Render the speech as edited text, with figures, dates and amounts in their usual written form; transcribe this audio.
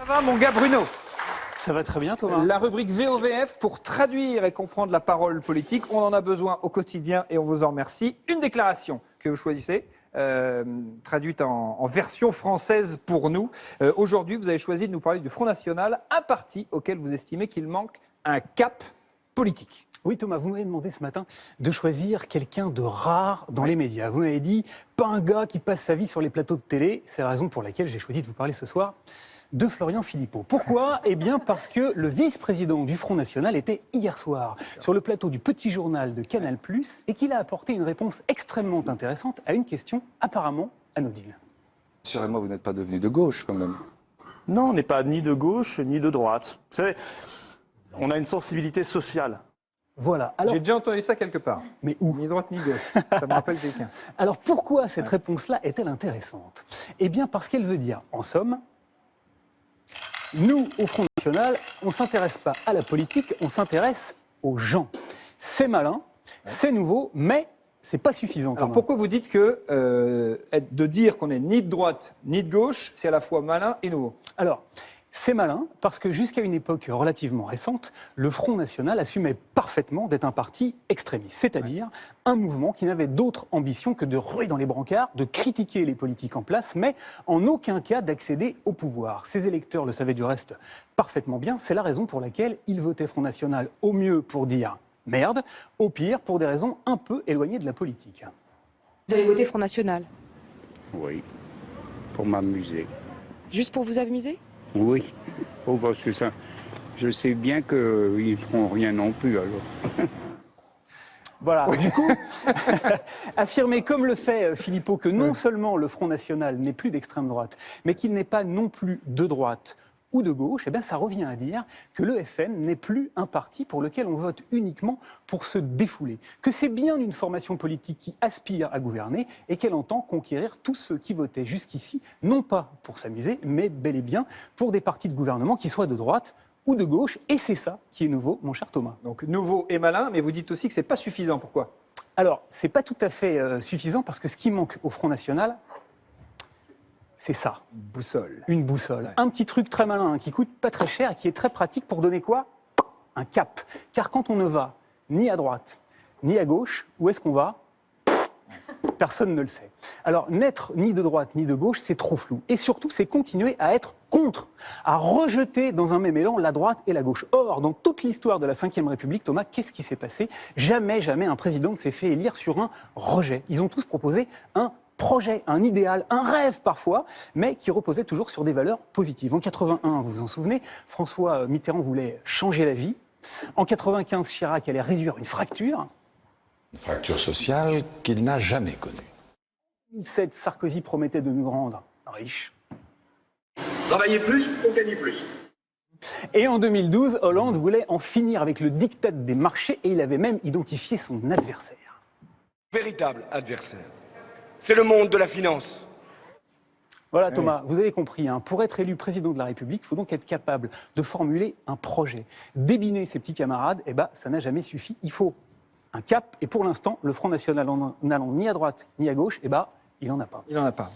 va, mon gars Bruno? Ça va très bien, Thomas. La rubrique VOVF pour traduire et comprendre la parole politique. On en a besoin au quotidien et on vous en remercie. Une déclaration que vous choisissez, traduite en version française pour nous. Aujourd'hui, vous avez choisi de nous parler du Front National, un parti auquel vous estimez qu'il manque un cap politique. Oui, Thomas, vous m'avez demandé ce matin de choisir quelqu'un de rare dans les médias. Vous m'avez dit, pas un gars qui passe sa vie sur les plateaux de télé. C'est la raison pour laquelle j'ai choisi de vous parler ce soir de Florian Philippot. Pourquoi ? Eh bien parce que le vice-président du Front National était hier soir sur le plateau du Petit Journal de Canal+, et qu'il a apporté une réponse extrêmement intéressante à une question apparemment anodine. Rassurez-moi, vous n'êtes pas devenu de gauche quand même. Non, on n'est pas ni de gauche ni de droite. Vous savez, on a une sensibilité sociale. Voilà. Alors, J'ai déjà entendu ça quelque part. mais où ? Ni droite ni gauche. Ça me rappelle quelqu'un. Alors pourquoi cette réponse-là est-elle intéressante ? Eh bien parce qu'elle veut dire, en somme, nous, au Front National, on ne s'intéresse pas à la politique, on s'intéresse aux gens. C'est malin, c'est nouveau, mais c'est pas suffisant. Alors Thomas. pourquoi vous dites que de dire qu'on n'est ni de droite ni de gauche, c'est à la fois malin et nouveau? Alors, c'est malin parce que jusqu'à une époque relativement récente, le Front National assumait parfaitement d'être un parti extrémiste, c'est-à-dire un mouvement qui n'avait d'autre ambition que de ruer dans les brancards, de critiquer les politiques en place, mais en aucun cas d'accéder au pouvoir. Ses électeurs le savaient du reste parfaitement bien, c'est la raison pour laquelle ils votaient Front National au mieux pour dire merde, au pire pour des raisons un peu éloignées de la politique. Vous avez voté Front National? Oui, pour m'amuser. Juste pour vous amuser? Oui, oh, parce que ça, je sais bien qu'ils ne feront rien non plus alors. Voilà, du coup, affirmer comme le fait Philippot que non seulement le Front National n'est plus d'extrême droite, mais qu'il n'est pas non plus de droite ou de gauche, eh bien ça revient à dire que le FN n'est plus un parti pour lequel on vote uniquement pour se défouler, que c'est bien une formation politique qui aspire à gouverner et qu'elle entend conquérir tous ceux qui votaient jusqu'ici, non pas pour s'amuser, mais bel et bien pour des partis de gouvernement qui soient de droite ou de gauche, et c'est ça qui est nouveau, mon cher Thomas. Donc nouveau et malin, mais vous dites aussi que c'est pas suffisant. Pourquoi? Alors, c'est pas tout à fait suffisant parce que ce qui manque au Front National, c'est ça. Boussole. Une boussole. Ouais. Un petit truc très malin hein, qui coûte pas très cher et qui est très pratique pour donner quoi? Un cap. Car quand on ne va ni à droite, ni à gauche, où est-ce qu'on va? Personne ne le sait. Alors, n'être ni de droite ni de gauche, c'est trop flou. Et surtout, c'est continuer à être contre, à rejeter dans un même élan la droite et la gauche. Or, dans toute l'histoire de la Ve République, Thomas, qu'est-ce qui s'est passé? Jamais un président ne s'est fait élire sur un rejet. Ils ont tous proposé un projet, un idéal, un rêve parfois, mais qui reposait toujours sur des valeurs positives. En 81, vous vous en souvenez, François Mitterrand voulait changer la vie. En 95, Chirac allait réduire une fracture. Une fracture sociale qu'il n'a jamais connue. En 2007, Sarkozy promettait de nous rendre riches. Travailler plus pour gagner plus. Et en 2012, Hollande voulait en finir avec le diktat des marchés et il avait même identifié son adversaire. Véritable adversaire. C'est le monde de la finance. Voilà Thomas, vous avez compris, hein, pour être élu président de la République, il faut donc être capable de formuler un projet. Débiner ses petits camarades, eh ben, ça n'a jamais suffi, il faut un cap. Et pour l'instant, le Front National n'allant ni à droite ni à gauche, eh ben, il n'en a pas. Il n'en a pas.